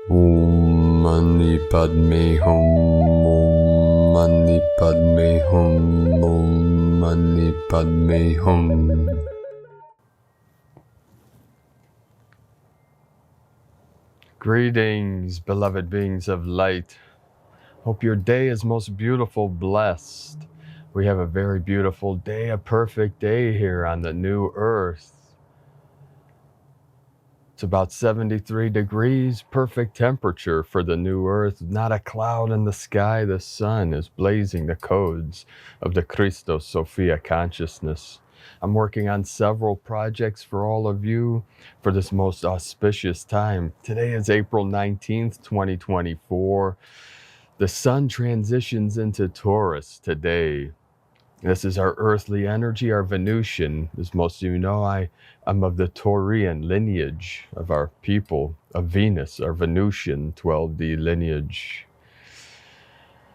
Om Mani Padme Hum. Om Mani Padme Hum. Om Mani Padme Hum. Greetings, beloved beings of light. Hope your day is most beautiful, blessed. We have a very beautiful day, a perfect day here on the new earth. It's about 73 degrees, perfect temperature for the new earth. Not a cloud in the sky. The sun is blazing the codes of the Christos Sophia consciousness. I'm working on several projects for all of you for this most auspicious time. Today is April 19th, 2024. The sun transitions into Taurus today. This is our earthly energy, our Venusian. As most of you know, I'm of the Taurian lineage of our people, of Venus, our Venusian 12D lineage.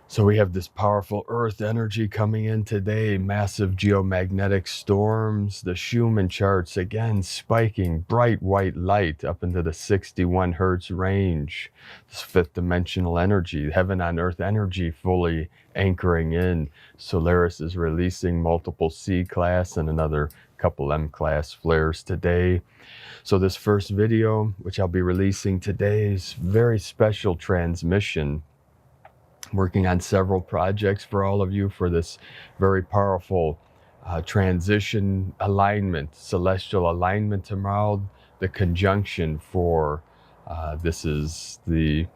So we have this powerful earth energy coming in today, massive geomagnetic storms, the Schumann charts again spiking bright white light up into the 61 hertz range. This fifth dimensional energy, heaven on earth energy fully anchoring in. Solaris is releasing multiple C-class and another couple M-class flares today. So this first video, which I'll be releasing today, is very special transmission. Working on several projects for all of you for this very powerful transition alignment, celestial alignment tomorrow. The conjunction for this is the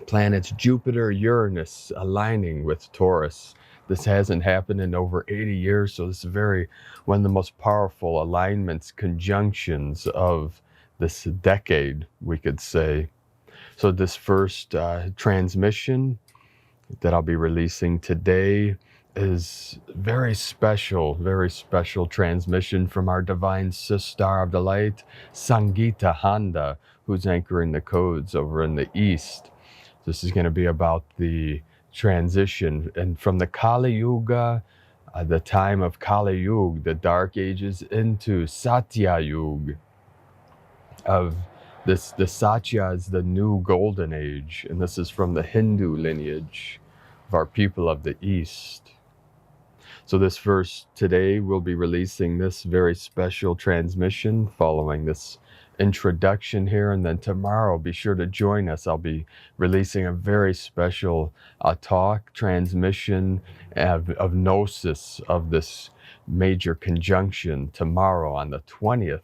planets Jupiter, Uranus aligning with Taurus. This hasn't happened in over 80 years, so this is one of the most powerful alignments, conjunctions of this decade, we could say. So this first transmission that I'll be releasing today is very special transmission from our divine sister of the light, Sangita Handa, who's anchoring the codes over in the east. This is going to be about the transition and from the Kali Yuga, the time of Kali Yuga, the dark ages, into Satya Yuga of the Satya is the new golden age, and this is from the Hindu lineage of our people of the East. So this first, today we'll be releasing this very special transmission following this introduction here, and then tomorrow be sure to join us. I'll be releasing a very special talk, transmission of gnosis of this major conjunction tomorrow on the 20th.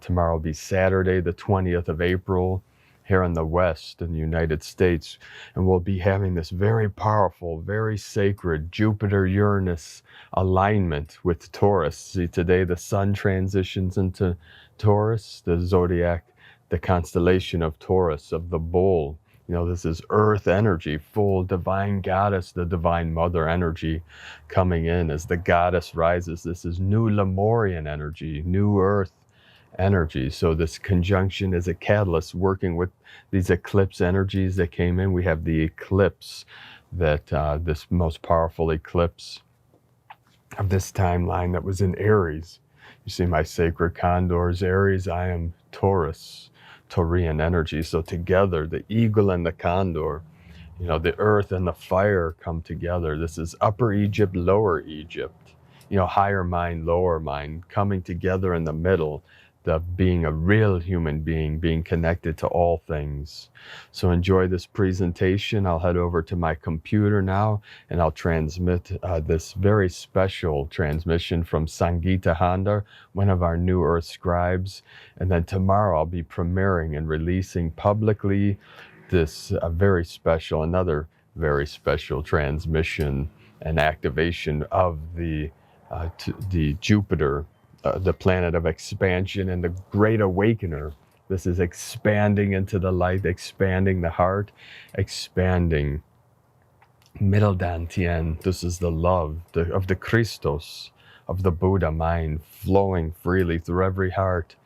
Tomorrow will be Saturday, the 20th of April, here in the West in the United States. And we'll be having this very powerful, very sacred Jupiter-Uranus alignment with Taurus. See, today the sun transitions into Taurus, the zodiac, the constellation of Taurus, of the bull. You know, this is earth energy, full divine goddess, the divine mother energy coming in as the goddess rises. This is new Lemurian energy, new earth energy. So this conjunction is a catalyst working with these eclipse energies that came in. We have the eclipse that this most powerful eclipse of this timeline that was in Aries. You see my sacred condors, Aries, I am Taurus, Taurian energy. So together, the eagle and the condor, you know, the earth and the fire come together. This is Upper Egypt, Lower Egypt, you know, higher mind, lower mind, coming together in the middle, the being a real human being connected to all things. So enjoy this presentation. I'll head over to my computer now and I'll transmit this very special transmission from Sangita Handa, one of our New Earth scribes. And then tomorrow I'll be premiering and releasing publicly this another very special transmission and activation of the Jupiter, the planet of expansion and the great awakener. This is expanding into the light, expanding the heart, expanding middle Dantian. This is the love of the Christos, of the Buddha mind, flowing freely through every heart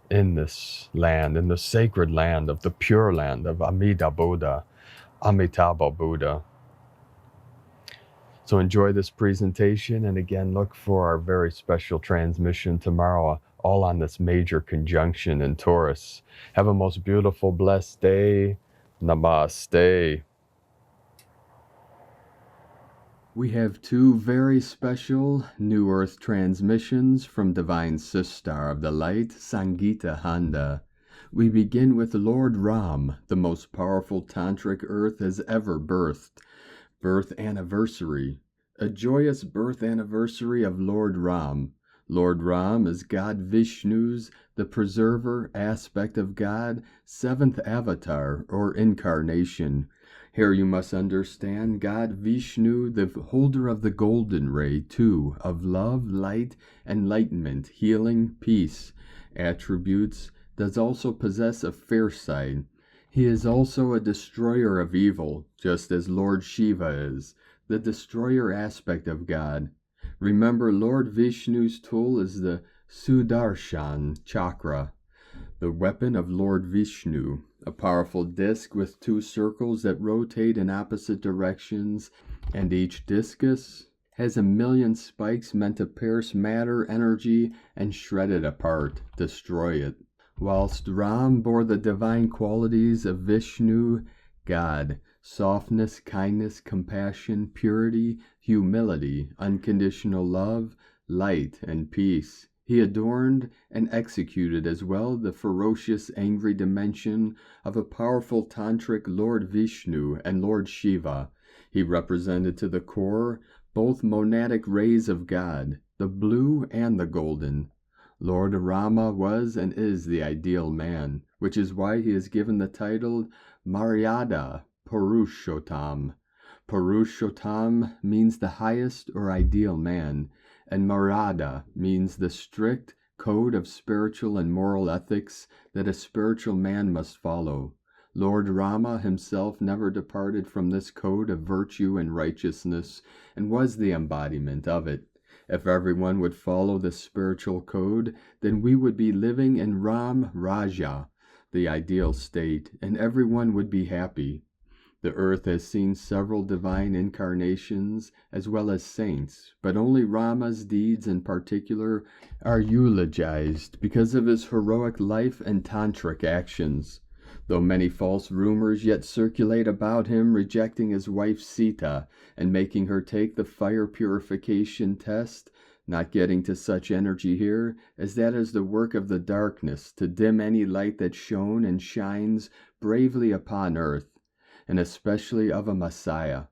in this land, in the sacred land of the pure land of Amitabha Buddha. So enjoy this presentation, and again, look for our very special transmission tomorrow, all on this major conjunction in Taurus. Have a most beautiful, blessed day. Namaste. We have two very special New Earth transmissions from Divine Sistar of the Light, Sangita Handa. We begin with Lord Ram, the most powerful Tantric Earth has ever birthed. Birth anniversary. A joyous birth anniversary of Lord Ram. Lord Ram is God Vishnu's, the preserver aspect of God, seventh avatar or incarnation. Here you must understand God Vishnu, the holder of the golden ray, too, of love, light, enlightenment, healing, peace. Attributes, does also possess a fair side. He is also a destroyer of evil, just as Lord Shiva is, the destroyer aspect of God. Remember, Lord Vishnu's tool is the Sudarshan chakra, the weapon of Lord Vishnu, a powerful disc with two circles that rotate in opposite directions, and each discus has 1,000,000 spikes meant to pierce matter, energy, and shred it apart, destroy it. Whilst Ram bore the divine qualities of Vishnu, God, softness, kindness, compassion, purity, humility, unconditional love, light, and peace. He adorned and executed as well the ferocious, angry dimension of a powerful tantric Lord Vishnu and Lord Shiva. He represented to the core both monadic rays of God, the blue and the golden. Lord Rama was and is the ideal man, which is why he is given the title Maryada Purushottam. Purushottam means the highest or ideal man, and Maryada means the strict code of spiritual and moral ethics that a spiritual man must follow. Lord Rama himself never departed from this code of virtue and righteousness, and was the embodiment of it. If everyone would follow the spiritual code, then we would be living in Ram Raja, the ideal state, and everyone would be happy. The earth has seen several divine incarnations as well as saints, but only Rama's deeds in particular are eulogized because of his heroic life and tantric actions. Though many false rumors yet circulate about him rejecting his wife Sita and making her take the fire purification test, not getting to such energy here, as that is the work of the darkness to dim any light that shone and shines bravely upon earth, and especially of a Messiah.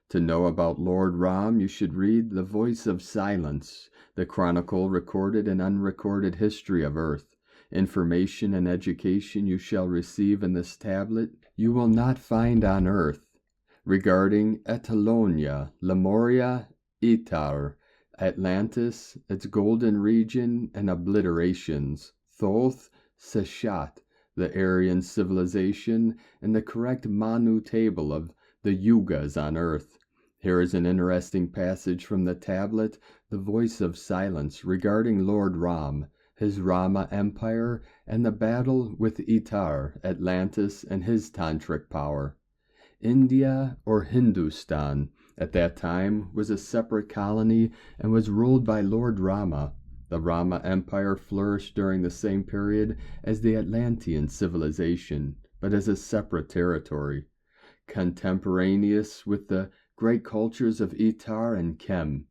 To know about Lord Ram, you should read The Voice of Silence, the chronicle, recorded and unrecorded history of earth. Information and education you shall receive in this tablet you will not find on earth, regarding Etalonia, Lemuria, Itar, Atlantis, its golden region and obliterations, Thoth, Seshat, the Aryan civilization, and the correct Manu table of the Yugas on earth. Here is an interesting passage from the tablet, The Voice of Silence, regarding Lord Ram, his Rama Empire, and the battle with Itar, Atlantis, and his tantric power. India, or Hindustan, at that time was a separate colony and was ruled by Lord Rama. The Rama Empire flourished during the same period as the Atlantean civilization, but as a separate territory, contemporaneous with the great cultures of Itar and Kem.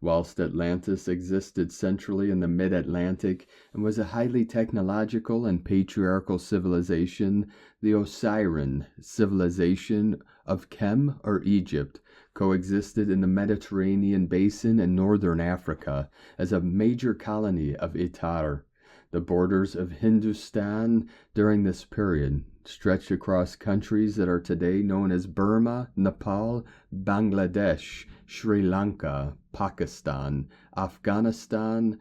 Whilst Atlantis existed centrally in the mid-Atlantic and was a highly technological and patriarchal civilization, the Osirian civilization of Kem or Egypt coexisted in the Mediterranean basin and northern Africa as a major colony of Itar. The borders of Hindustan during this period stretched across countries that are today known as Burma, Nepal, Bangladesh, Sri Lanka, Pakistan, Afghanistan,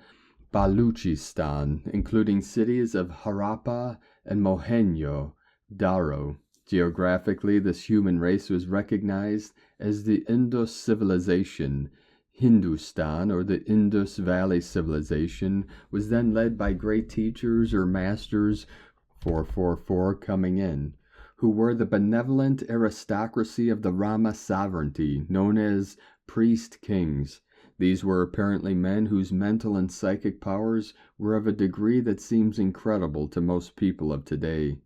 Baluchistan, including cities of Harappa and Mohenjo-Daro. Geographically, this human race was recognized as the Indus civilization. Hindustan, or the Indus Valley civilization, was then led by great teachers or masters, 444 coming in, who were the benevolent aristocracy of the Rama sovereignty, known as priest kings. These were apparently men whose mental and psychic powers were of a degree that seems incredible to most people of today.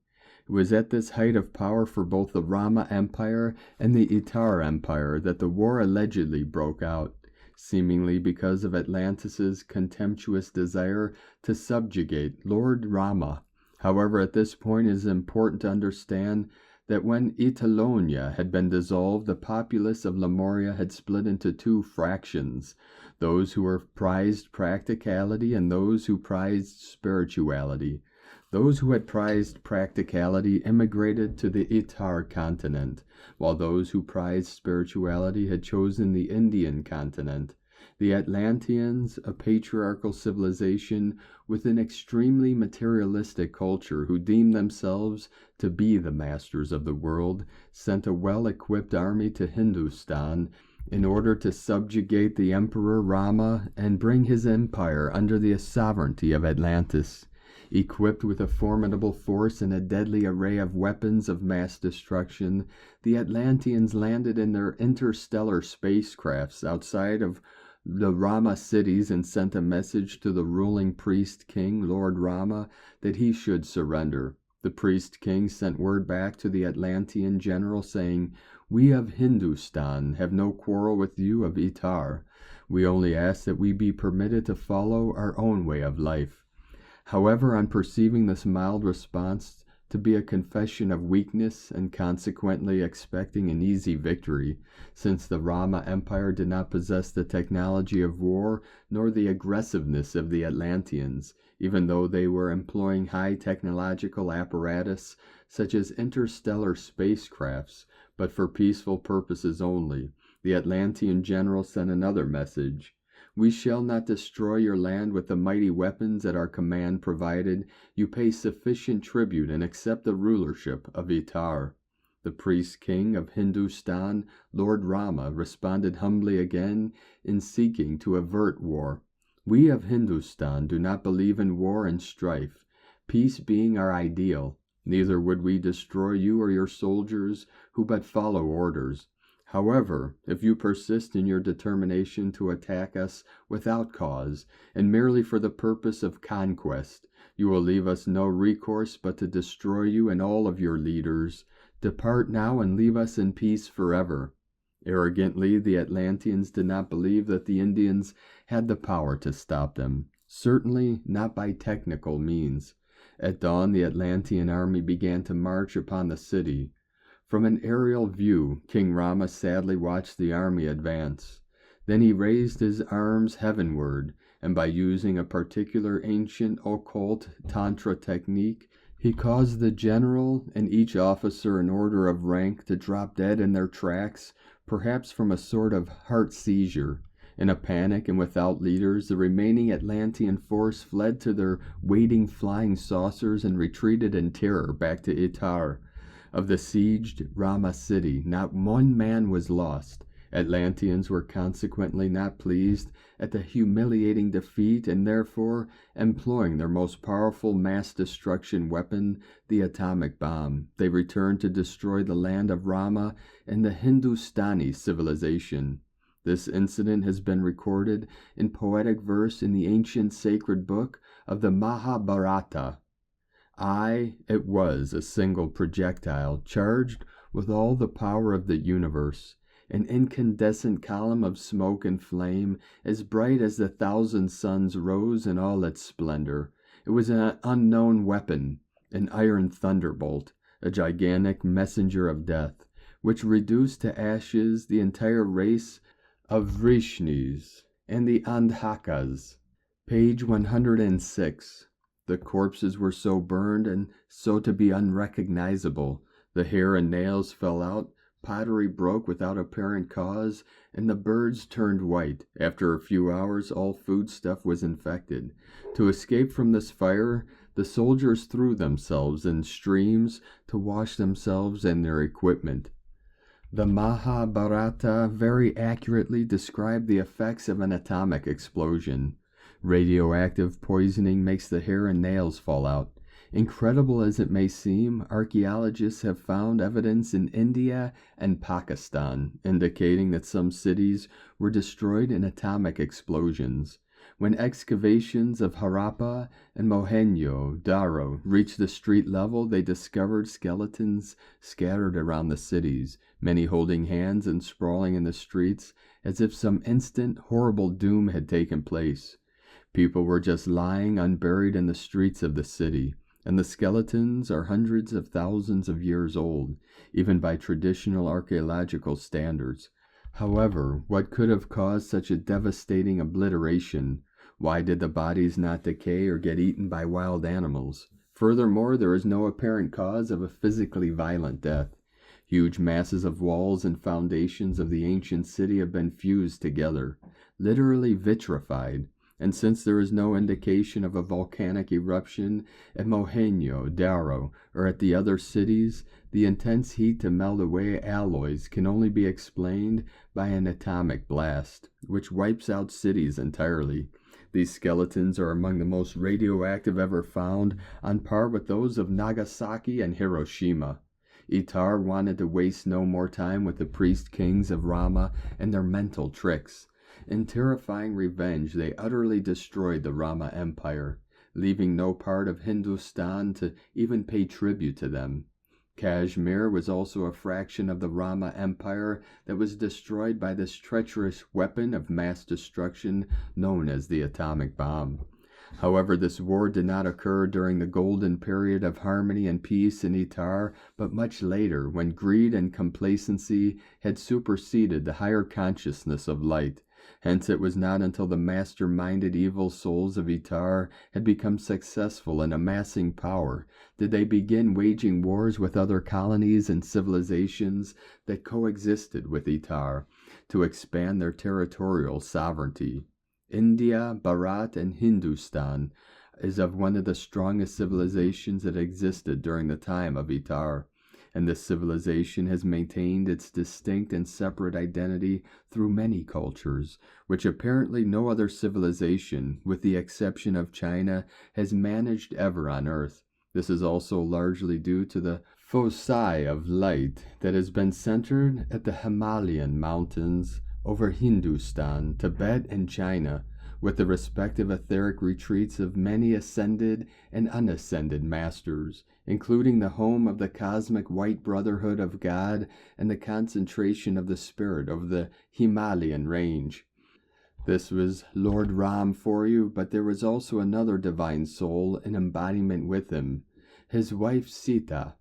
It was at this height of power for both the Rama Empire and the Itar Empire that the war allegedly broke out, seemingly because of Atlantis's contemptuous desire to subjugate Lord Rama. However, at this point it is important to understand that when Italonia had been dissolved, the populace of Lemuria had split into two fractions, those who prized practicality and those who prized spirituality. Those who had prized practicality immigrated to the Itar continent, while those who prized spirituality had chosen the Indian continent. The Atlanteans, a patriarchal civilization with an extremely materialistic culture who deemed themselves to be the masters of the world, sent a well-equipped army to Hindustan in order to subjugate the Emperor Rama and bring his empire under the sovereignty of Atlantis. Equipped with a formidable force and a deadly array of weapons of mass destruction, the Atlanteans landed in their interstellar spacecrafts outside of the Rama cities and sent a message to the ruling priest king, Lord Rama, that he should surrender. The priest king sent word back to the Atlantean general saying, "We of Hindustan have no quarrel with you of Itar. We only ask that we be permitted to follow our own way of life." However, on perceiving this mild response to be a confession of weakness and consequently expecting an easy victory, since the Rama Empire did not possess the technology of war nor the aggressiveness of the Atlanteans, even though they were employing high technological apparatus such as interstellar spacecrafts, but for peaceful purposes only, the Atlantean general sent another message. "We shall not destroy your land with the mighty weapons at our command, provided you pay sufficient tribute and accept the rulership of Itar." The priest king of Hindustan, Lord Rama, responded humbly again in seeking to avert war. "We of Hindustan do not believe in war and strife, peace being our ideal. Neither would we destroy you or your soldiers who but follow orders. However, if you persist in your determination to attack us without cause, and merely for the purpose of conquest, you will leave us no recourse but to destroy you and all of your leaders. Depart now and leave us in peace forever." Arrogantly, the Atlanteans did not believe that the Indians had the power to stop them, certainly not by technical means. At dawn, the Atlantean army began to march upon the city. From an aerial view, King Rama sadly watched the army advance. Then he raised his arms heavenward, and by using a particular ancient occult Tantra technique, he caused the general and each officer in order of rank to drop dead in their tracks, perhaps from a sort of heart seizure. In a panic and without leaders, the remaining Atlantean force fled to their waiting flying saucers and retreated in terror back to Itar. Of the sieged Rama city, not one man was lost. Atlanteans were consequently not pleased at the humiliating defeat and therefore employing their most powerful mass destruction weapon, the atomic bomb. They returned to destroy the land of Rama and the Hindustani civilization. This incident has been recorded in poetic verse in the ancient sacred book of the Mahabharata. It was a single projectile charged with all the power of the universe, an incandescent column of smoke and flame, as bright as the 1,000 suns rose in all its splendor. It was an unknown weapon, an iron thunderbolt, a gigantic messenger of death, which reduced to ashes the entire race of Vishnus and the Andhakas. Page 106. The corpses were so burned and so to be unrecognizable. The hair and nails fell out, pottery broke without apparent cause, and the birds turned white. After a few hours, all foodstuff was infected. To escape from this fire, the soldiers threw themselves in streams to wash themselves and their equipment. The Mahabharata very accurately described the effects of an atomic explosion. Radioactive poisoning makes the hair and nails fall out. Incredible as it may seem, archaeologists have found evidence in India and Pakistan indicating that some cities were destroyed in atomic explosions. When excavations of Harappa and Mohenjo-daro reached the street level, they discovered skeletons scattered around the cities, many holding hands and sprawling in the streets as if some instant, horrible doom had taken place. People were just lying unburied in the streets of the city, and the skeletons are hundreds of thousands of years old, even by traditional archaeological standards. However, what could have caused such a devastating obliteration? Why did the bodies not decay or get eaten by wild animals? Furthermore, there is no apparent cause of a physically violent death. Huge masses of walls and foundations of the ancient city have been fused together, literally vitrified, and since there is no indication of a volcanic eruption at Mohenjo-daro or at the other cities, the intense heat to melt away alloys can only be explained by an atomic blast, which wipes out cities entirely. These skeletons are among the most radioactive ever found, on par with those of Nagasaki and Hiroshima. Itar wanted to waste no more time with the priest kings of Rama and their mental tricks. In terrifying revenge, they utterly destroyed the Rama Empire, leaving no part of Hindustan to even pay tribute to them. Kashmir was also a fraction of the Rama Empire that was destroyed by this treacherous weapon of mass destruction known as the atomic bomb. However, this war did not occur during the golden period of harmony and peace in Itar, but much later, when greed and complacency had superseded the higher consciousness of light. Hence, it was not until the master-minded evil souls of Itar had become successful in amassing power did they begin waging wars with other colonies and civilizations that coexisted with Itar to expand their territorial sovereignty. India, Bharat, and Hindustan is of one of the strongest civilizations that existed during the time of Itar, and this civilization has maintained its distinct and separate identity through many cultures, which apparently no other civilization, with the exception of China, has managed ever on Earth. This is also largely due to the foci of light that has been centered at the Himalayan mountains over Hindustan, Tibet, and China, with the respective etheric retreats of many ascended and unascended masters, including the home of the cosmic white brotherhood of God and the concentration of the spirit of the Himalayan range. This was Lord Ram for you, but there was also another divine soul, an embodiment with him, his wife Sita,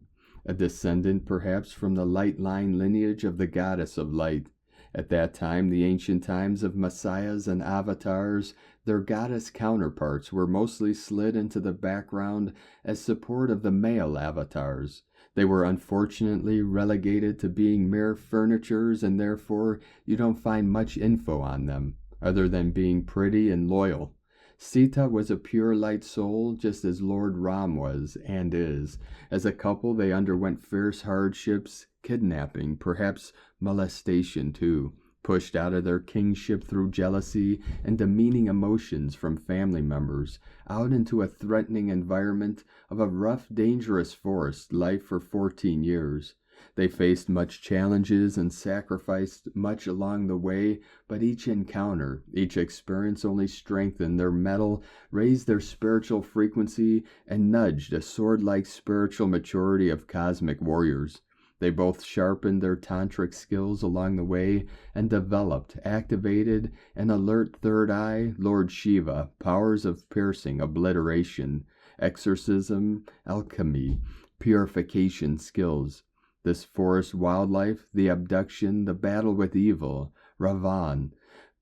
a descendant perhaps from the light line lineage of the goddess of light. At that time, the ancient times of messiahs and avatars, their goddess counterparts were mostly slid into the background as support of the male avatars. They were unfortunately relegated to being mere furnitures, and therefore you don't find much info on them, other than being pretty and loyal. Sita was a pure light soul, just as Lord Ram was and is. As a couple, they underwent fierce hardships, kidnapping, perhaps molestation too, pushed out of their kingship through jealousy and demeaning emotions from family members, out into a threatening environment of a rough, dangerous forest life for 14 years. They faced much challenges and sacrificed much along the way, but each encounter, each experience only strengthened their mettle, raised their spiritual frequency, and nudged a sword-like spiritual maturity of cosmic warriors. They both sharpened their tantric skills along the way and developed, activated, an alert third eye, Lord Shiva, powers of piercing, obliteration, exorcism, alchemy, purification skills. This forest wildlife, the abduction, the battle with evil, Ravan,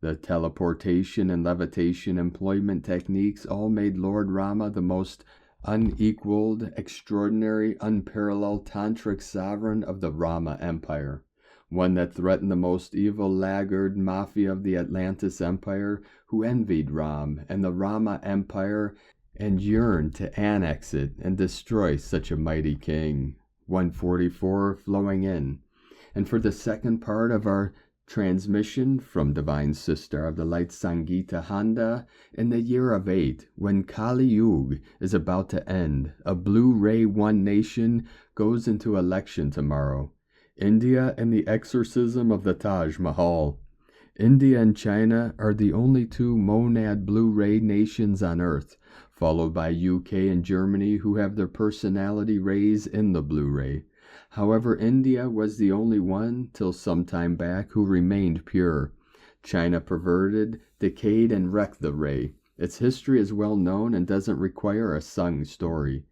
the teleportation and levitation employment techniques all made Lord Rama the most unequaled, extraordinary, unparalleled tantric sovereign of the Rama Empire, one that threatened the most evil laggard mafia of the Atlantis Empire, who envied Ram and the Rama Empire and yearned to annex it and destroy such a mighty king. 144 flowing in. And for the second part of our Transmission from Divine Sister of the Light Sangita Handa in the year of 8, when Kali Yuga is about to end. A Blue Ray One Nation goes into election tomorrow. India and the exorcism of the Taj Mahal. India and China are the only two monad Blue Ray nations on Earth, followed by UK and Germany, who have their personality rays in the Blue Ray. However, India was the only one, till some time back, who remained pure. China perverted, decayed, and wrecked the ray. Its history is well known and doesn't require a sung story.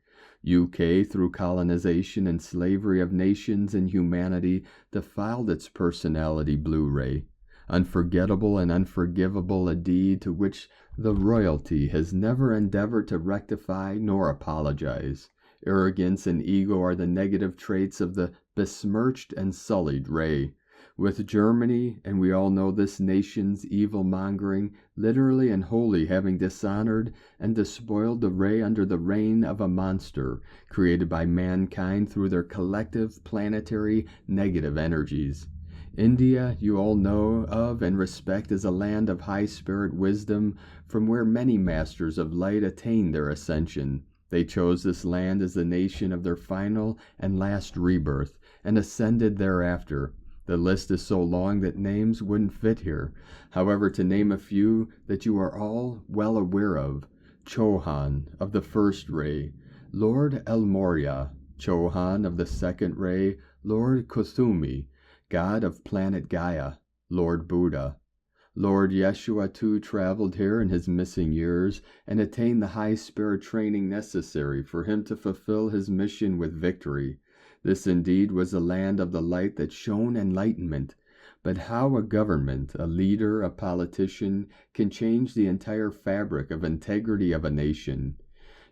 UK, through colonization and slavery of nations and humanity, defiled its personality Blue Ray. Unforgettable and unforgivable a deed to which the royalty has never endeavored to rectify nor apologize. Arrogance and ego are the negative traits of the besmirched and sullied ray. With Germany, and we all know this nation's evil-mongering, literally and wholly having dishonored and despoiled the ray under the reign of a monster, created by mankind through their collective planetary negative energies. India, you all know of and respect, as a land of high spirit wisdom, from where many masters of light attained their ascension. They chose this land as the nation of their final and last rebirth, and ascended thereafter. The list is so long that names wouldn't fit here. However, to name a few that you are all well aware of: Chohan of the first ray, Lord El Morya; Chohan of the second ray, Lord Kuthumi, god of planet Gaia, Lord Buddha. Lord Yeshua too traveled here in his missing years and attained the high spirit training necessary for him to fulfill his mission with victory. This indeed was the land of the light that shone enlightenment. But how a government, a leader, a politician can change the entire fabric of integrity of a nation?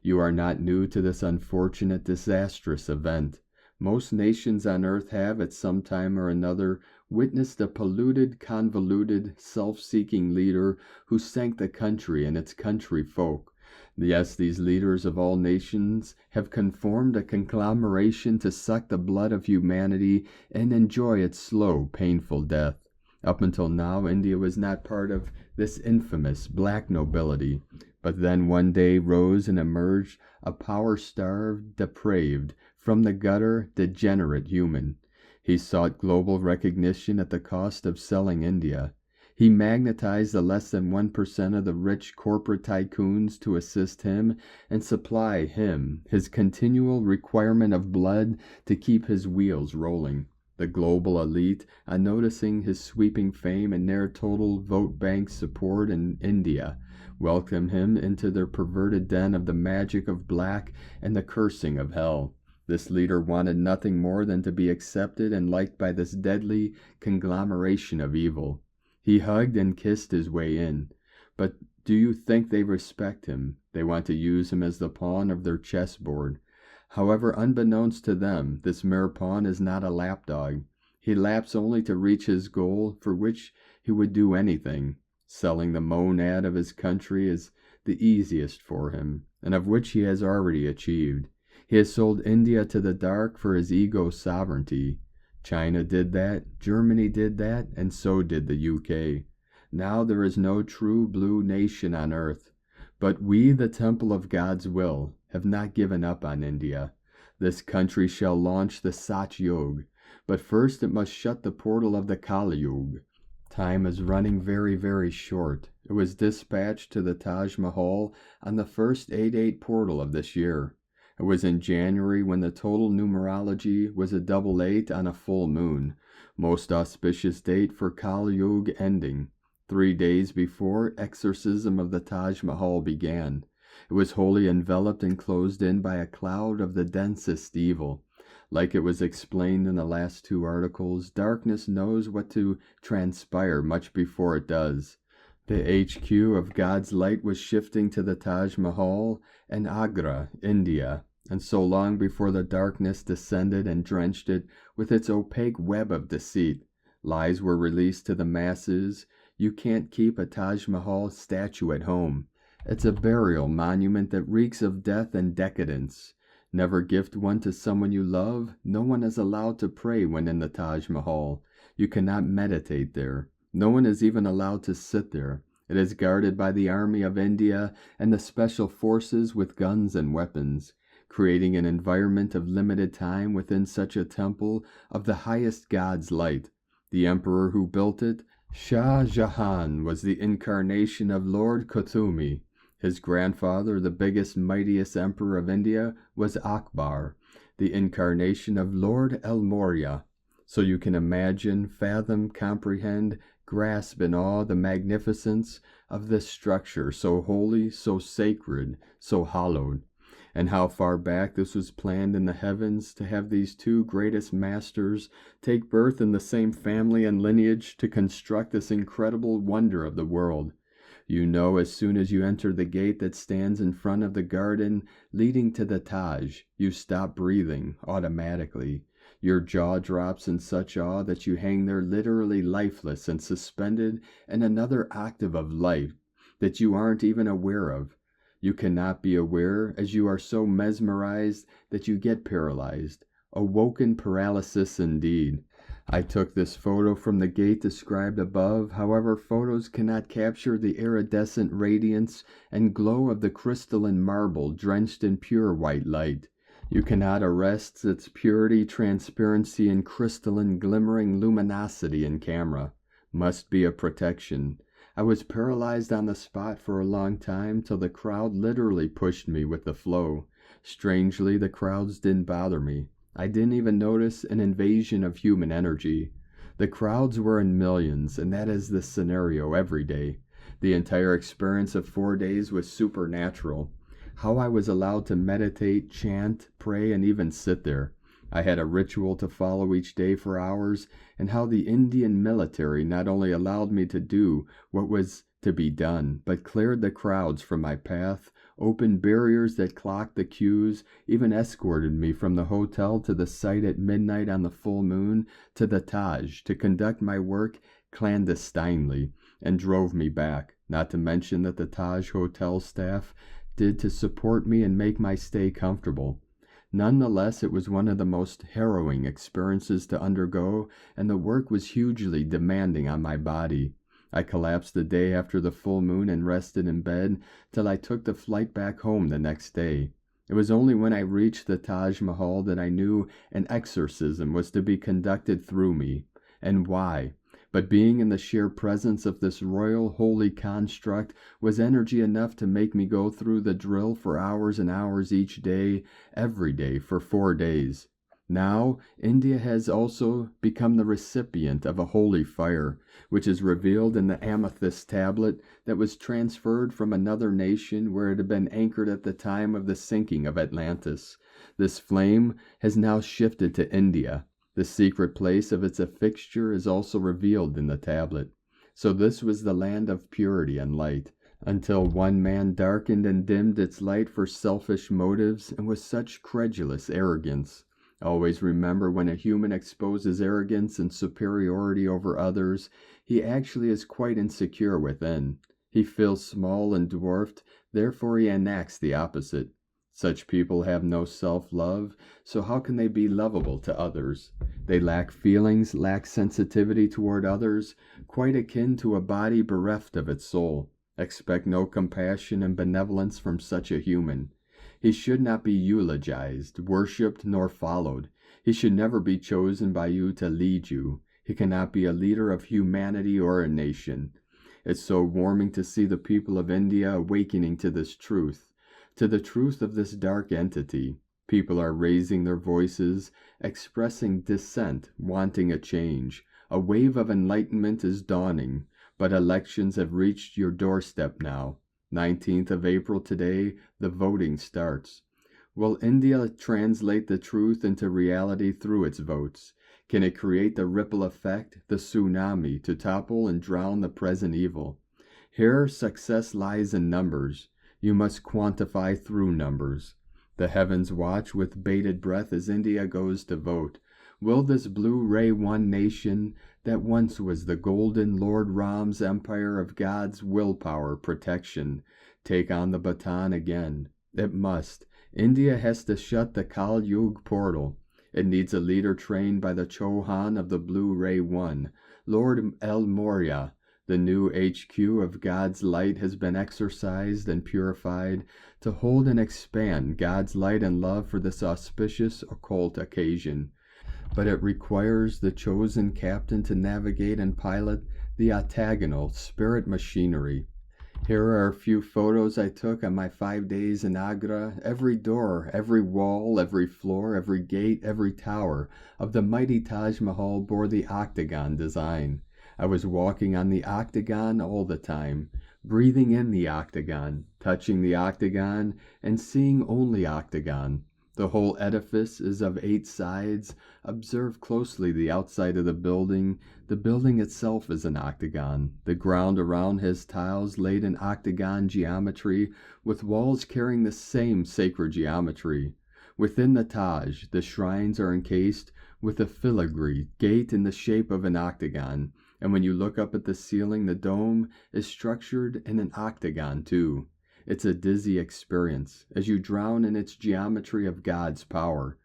You are not new to this unfortunate, disastrous event. Most nations on earth have, at some time or another, witnessed a polluted, convoluted, self-seeking leader who sank the country and its country folk. Yes, these leaders of all nations have conformed a conglomeration to suck the blood of humanity and enjoy its slow, painful death. Up until now, India was not part of this infamous black nobility. But then one day rose and emerged a power-starved, depraved, from the gutter, degenerate human. He sought global recognition at the cost of selling India. He magnetized the less than 1% of the rich corporate tycoons to assist him and supply him his continual requirement of blood to keep his wheels rolling. The global elite, on noticing his sweeping fame and near total vote bank support in India, welcomed him into their perverted den of the magic of black and the cursing of hell. This leader wanted nothing more than to be accepted and liked by this deadly conglomeration of evil. He hugged and kissed his way in. But do you think they respect him? They want to use him as the pawn of their chessboard. However, unbeknownst to them, this mere pawn is not a lapdog. He laps only to reach his goal, for which he would do anything. Selling the monad of his country is the easiest for him, and of which he has already achieved. He has sold India to the dark for his ego sovereignty. China did that, Germany did that, and so did the UK. Now there is no true blue nation on earth. But we, the temple of God's will, have not given up on India. This country shall launch the Sat Yuga, but first it must shut the portal of the Kali Yuga. Time is running very, very short. It was dispatched to the Taj Mahal on the first 8/8 portal of this year. It was in January, when the total numerology was a double 8 on a full moon. Most auspicious date for Kali Yuga ending. 3 days before exorcism of the Taj Mahal began. It was wholly enveloped and closed in by a cloud of the densest evil. Like it was explained in the last 2 articles, darkness knows what to transpire much before it does. The HQ of God's light was shifting to the Taj Mahal and Agra, India, and so long before the darkness descended and drenched it with its opaque web of deceit, lies were released to the masses. You can't keep a Taj Mahal statue at home. It's a burial monument that reeks of death and decadence. Never gift one to someone you love. No one is allowed to pray when in the Taj Mahal. You cannot meditate there. No one is even allowed to sit there. It is guarded by the Army of India and the special forces with guns and weapons, creating an environment of limited time within such a temple of the highest God's light. The emperor who built it, Shah Jahan, was the incarnation of Lord Kutumi. His grandfather, the biggest, mightiest emperor of India, was Akbar, the incarnation of Lord El Morya. So you can imagine, fathom, comprehend, grasp in awe the magnificence of this structure, so holy, so sacred, so hallowed, and how far back this was planned in the heavens to have these two greatest masters take birth in the same family and lineage to construct this incredible wonder of the world. You know, as soon as you enter the gate that stands in front of the garden leading to the Taj, you stop breathing automatically. Your jaw drops in such awe that you hang there literally lifeless and suspended in another octave of life that you aren't even aware of. You cannot be aware, as you are so mesmerized that you get paralyzed. Awoken paralysis indeed. I took this photo from the gate described above. However, photos cannot capture the iridescent radiance and glow of the crystalline marble drenched in pure white light. You cannot arrest its purity, transparency, and crystalline glimmering luminosity in camera. Must be a protection. I was paralyzed on the spot for a long time till the crowd literally pushed me with the flow. Strangely, the crowds didn't bother me. I didn't even notice an invasion of human energy. The crowds were in millions, and that is the scenario every day. The entire experience of 4 days was supernatural. How I was allowed to meditate, chant, pray, and even sit there. I had a ritual to follow each day for hours, and how the Indian military not only allowed me to do what was to be done, but cleared the crowds from my path, opened barriers that clocked the queues, even escorted me from the hotel to the site at midnight on the full moon to the Taj to conduct my work clandestinely, and drove me back, not to mention that the Taj hotel staff did to support me and make my stay comfortable. Nonetheless, it was one of the most harrowing experiences to undergo, and the work was hugely demanding on my body. I collapsed the day after the full moon and rested in bed till I took the flight back home the next day. It was only when I reached the Taj Mahal that I knew an exorcism was to be conducted through me. And why? But being in the sheer presence of this royal holy construct was energy enough to make me go through the drill for hours and hours each day, every day, for 4 days. Now, India has also become the recipient of a holy fire, which is revealed in the amethyst tablet that was transferred from another nation where it had been anchored at the time of the sinking of Atlantis. This flame has now shifted to India. The secret place of its affixture is also revealed in the tablet. So this was the land of purity and light, until one man darkened and dimmed its light for selfish motives and with such credulous arrogance. Always remember, when a human exposes arrogance and superiority over others, he actually is quite insecure within. He feels small and dwarfed, therefore he enacts the opposite. Such people have no self-love, so how can they be lovable to others? They lack feelings, lack sensitivity toward others, quite akin to a body bereft of its soul. Expect no compassion and benevolence from such a human. He should not be eulogized, worshipped, nor followed. He should never be chosen by you to lead you. He cannot be a leader of humanity or a nation. It's so warming to see the people of India awakening to this truth. To the truth of this dark entity. People are raising their voices, expressing dissent, wanting a change. A wave of enlightenment is dawning, but elections have reached your doorstep now. 19th of April today, the voting starts. Will India translate the truth into reality through its votes? Can it create the ripple effect, the tsunami, to topple and drown the present evil? Here, success lies in numbers. You must quantify through numbers. The heavens watch with bated breath as India goes to vote. Will this blue ray one nation, that once was the golden Lord Ram's empire of God's willpower protection, take on the baton again? It must. India has to shut the Kal Yug portal. It needs a leader trained by the Chohan of the Blue Ray One, Lord El Morya. The new HQ of God's light has been exorcised and purified to hold and expand God's light and love for this auspicious occult occasion. But it requires the chosen captain to navigate and pilot the octagonal spirit machinery. Here are a few photos I took on my 5 days in Agra. Every door, every wall, every floor, every gate, every tower of the mighty Taj Mahal bore the octagon design. I was walking on the octagon all the time, breathing in the octagon, touching the octagon, and seeing only octagon. The whole edifice is of 8 sides. Observe closely the outside of the building. The building itself is an octagon. The ground around has tiles laid in octagon geometry, with walls carrying the same sacred geometry. Within the Taj, the shrines are encased with a filigree gate in the shape of an octagon, and when you look up at the ceiling, the dome is structured in an octagon too. It's a dizzy experience as you drown in its geometry of God's power.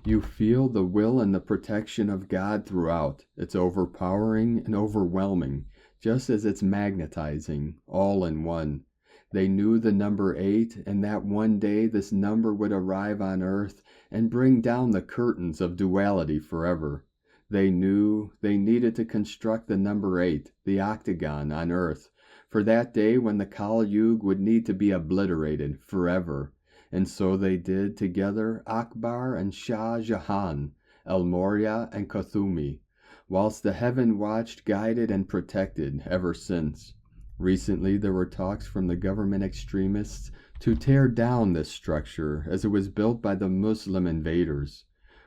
You feel the will and the protection of God throughout. It's overpowering and overwhelming, just as it's magnetizing, all in one. They knew the number 8, and that one day this number would arrive on earth and bring down the curtains of duality forever. They knew they needed to construct the number 8, the octagon, on earth, for that day when the Kali Yuga would need to be obliterated forever. And so they did together, Akbar and Shah Jahan, El Morya and Kuthumi, whilst the heaven watched, guided and protected ever since. Recently there were talks from the government extremists to tear down this structure as it was built by the Muslim invaders.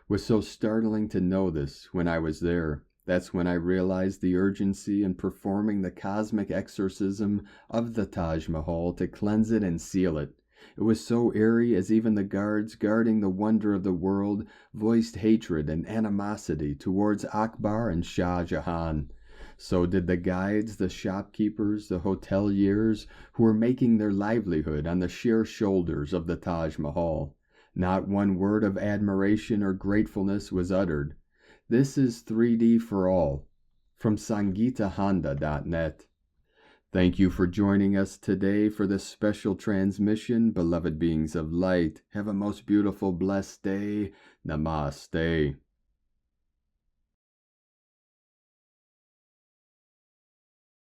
It was so startling to know this when I was there. That's when I realized the urgency in performing the cosmic exorcism of the Taj Mahal to cleanse it and seal it. It was so eerie as even the guards guarding the wonder of the world voiced hatred and animosity towards Akbar and Shah Jahan. So did the guides, the shopkeepers, the hoteliers who were making their livelihood on the sheer shoulders of the Taj Mahal. Not one word of admiration or gratefulness was uttered. This is 3D for all, from SangeetaHonda.net. Thank you for joining us today for this special transmission, beloved beings of light. Have a most beautiful, blessed day. Namaste.